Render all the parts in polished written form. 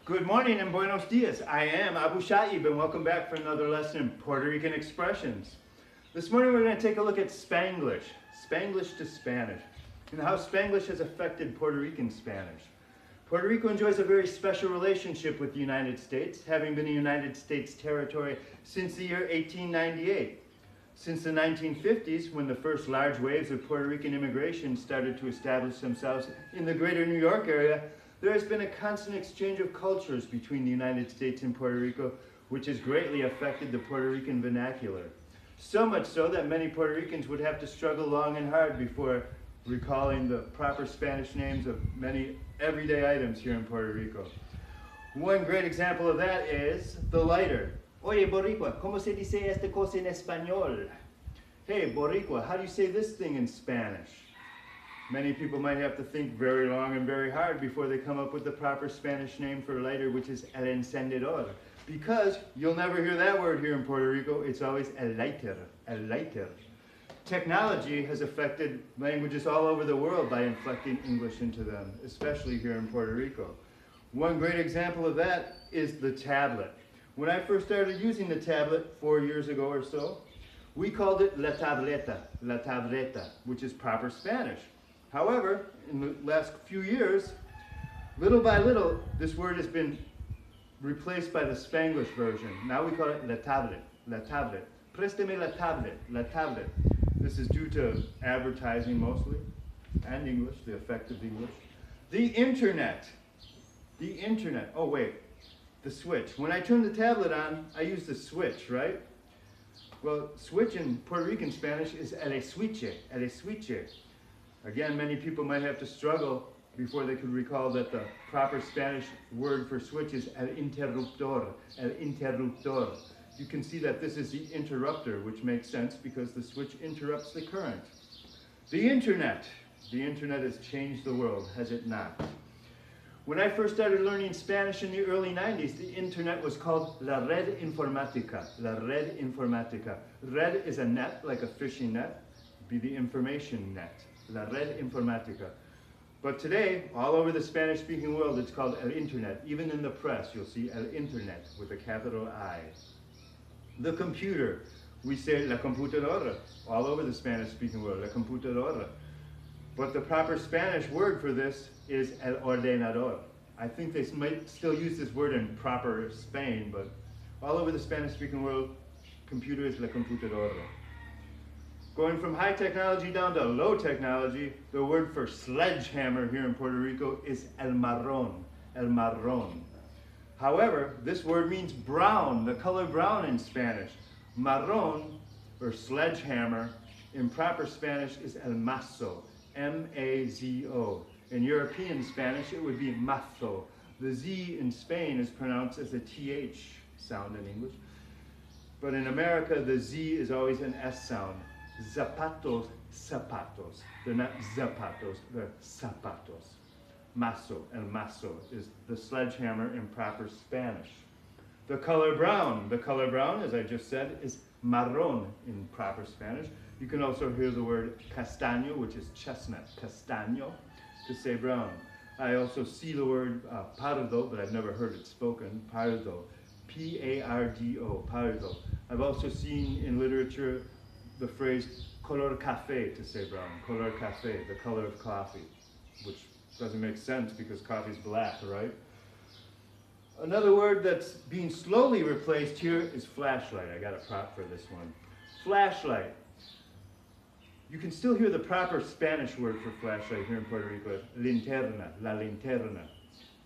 Good morning and buenos dias. I am Abu Sha'b and welcome back for another lesson in Puerto Rican expressions. This morning we're going to take a look at Spanglish, Spanglish to Spanish, and how Spanglish has affected Puerto Rican Spanish. Puerto Rico enjoys a very special relationship with the United States, having been a United States territory since the year 1898. Since the 1950s, when the first large waves of Puerto Rican immigration started to establish themselves in the greater New York area, there has been a constant exchange of cultures between the United States and Puerto Rico, which has greatly affected the Puerto Rican vernacular. So much so that many Puerto Ricans would have to struggle long and hard before recalling the proper Spanish names of many everyday items here in Puerto Rico. One great example of that is the lighter. Oye, Boricua, ¿cómo se dice esta cosa en español? Hey, Boricua, how do you say this thing in Spanish? Many people might have to think very long and very hard before they come up with the proper Spanish name for a lighter, which is el encendedor. Because you'll never hear that word here in Puerto Rico, it's always el lighter, el lighter. Technology has affected languages all over the world by inflecting English into them, especially here in Puerto Rico. One great example of that is the tablet. When I first started using the tablet 4 years ago or so, we called it la tableta, which is proper Spanish. However, in the last few years, little by little, this word has been replaced by the Spanglish version. Now we call it la tablet, la tablet. Préstame la tablet. This is due to advertising mostly, and English, the effect of English. The internet, oh wait, the switch. When I turn the tablet on, I use the switch, right? Well, switch in Puerto Rican Spanish is el switche, el switche. Again, many people might have to struggle before they could recall that the proper Spanish word for switch is el interruptor, el interruptor. You can see that this is the interrupter, which makes sense because the switch interrupts the current. The internet has changed the world, has it not? When I first started learning Spanish in the early 90s, the internet was called la red informática, la red informática. Red is a net, like a fishing net, be the information net. La red informática. But today, all over the Spanish-speaking world, it's called el internet. Even in the press, you'll see el internet with a capital I. The computer, we say la computadora. All over the Spanish-speaking world, la computadora. But the proper Spanish word for this is el ordenador. I think they might still use this word in proper Spain, but all over the Spanish-speaking world, computer is la computadora. Going from high technology down to low technology, the word for sledgehammer here in Puerto Rico is el marrón, el marrón. However, this word means brown, the color brown in Spanish. Marrón, or sledgehammer, in proper Spanish is el mazo, M-A-Z-O. In European Spanish, it would be mazo. The Z in Spain is pronounced as a TH sound in English. But in America, the Z is always an S sound. Zapatos, zapatos. They're not zapatos, they're zapatos. Mazo, el mazo is the sledgehammer in proper Spanish. The color brown, as I just said, is marrón in proper Spanish. You can also hear the word castaño, which is chestnut, castaño, to say brown. I also see the word pardo, but I've never heard it spoken, pardo, P-A-R-D-O, pardo. I've also seen in literature the phrase color café to say brown, color café, the color of coffee, which doesn't make sense because coffee's black, right? Another word that's being slowly replaced here is flashlight. I got a prop for this one. Flashlight. You can still hear the proper Spanish word for flashlight here in Puerto Rico. Linterna, la linterna.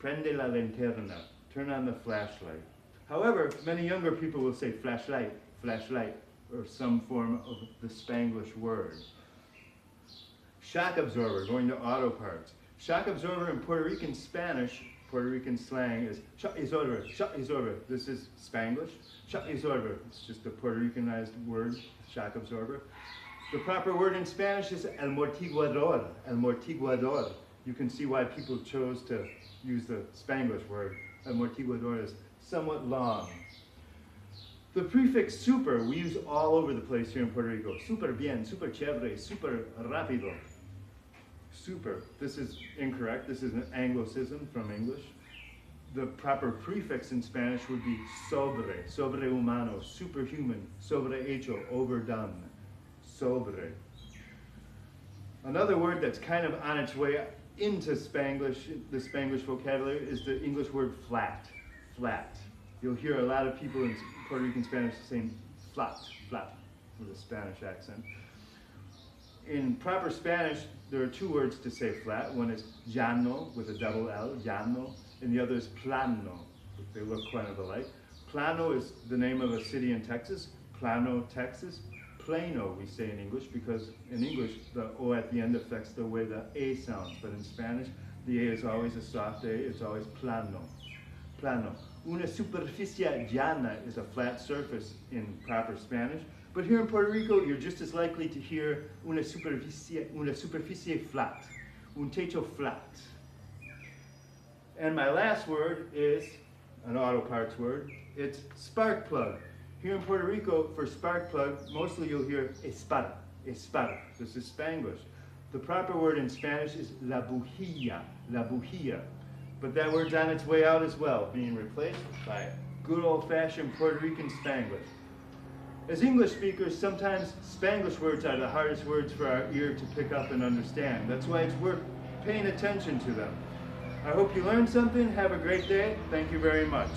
Prende la linterna. Turn on the flashlight. However, many younger people will say flashlight, flashlight, or some form of the Spanglish word. Shock absorber, going to auto parts. Shock absorber in Puerto Rican Spanish, Puerto Rican slang is shock absorber, shock absorber. This is Spanglish. Shock absorber, it's just a Puerto Ricanized word, shock absorber. The proper word in Spanish is el mortiguador, el mortiguador. You can see why people chose to use the Spanglish word. El mortiguador is somewhat long. The prefix super we use all over the place here in Puerto Rico. Super bien, super chévere, super rápido. Super. This is incorrect. This is an Anglicism from English. the proper prefix in Spanish would be sobre, sobrehumano, superhuman, sobrehecho, overdone, sobre. Another word that's kind of on its way into Spanglish, the Spanglish vocabulary, is the English word flat, flat. You'll hear a lot of people in Puerto Rican Spanish saying flat, flat, with a Spanish accent. In proper Spanish, there are two words to say flat. One is llano, with a double L, llano, and the other is plano. They look kind of alike. Plano is the name of a city in Texas, Plano, Texas. Plano, we say in English, because in English, the O at the end affects the way the A sounds, but in Spanish, the A is always a soft A, it's always plano. Plano. Una superficie llana is a flat surface in proper Spanish, but here in Puerto Rico, you're just as likely to hear una superficie flat, un techo flat. And my last word is an auto parts word. It's spark plug. Here in Puerto Rico, for spark plug, mostly you'll hear espada, espada. This is Spanglish. The proper word in Spanish is la bujía, la bujía. But that word's on its way out as well, being replaced by good old-fashioned Puerto Rican Spanglish. As English speakers, sometimes Spanglish words are the hardest words for our ear to pick up and understand. That's why it's worth paying attention to them. I hope you learned something. Have a great day. Thank you very much.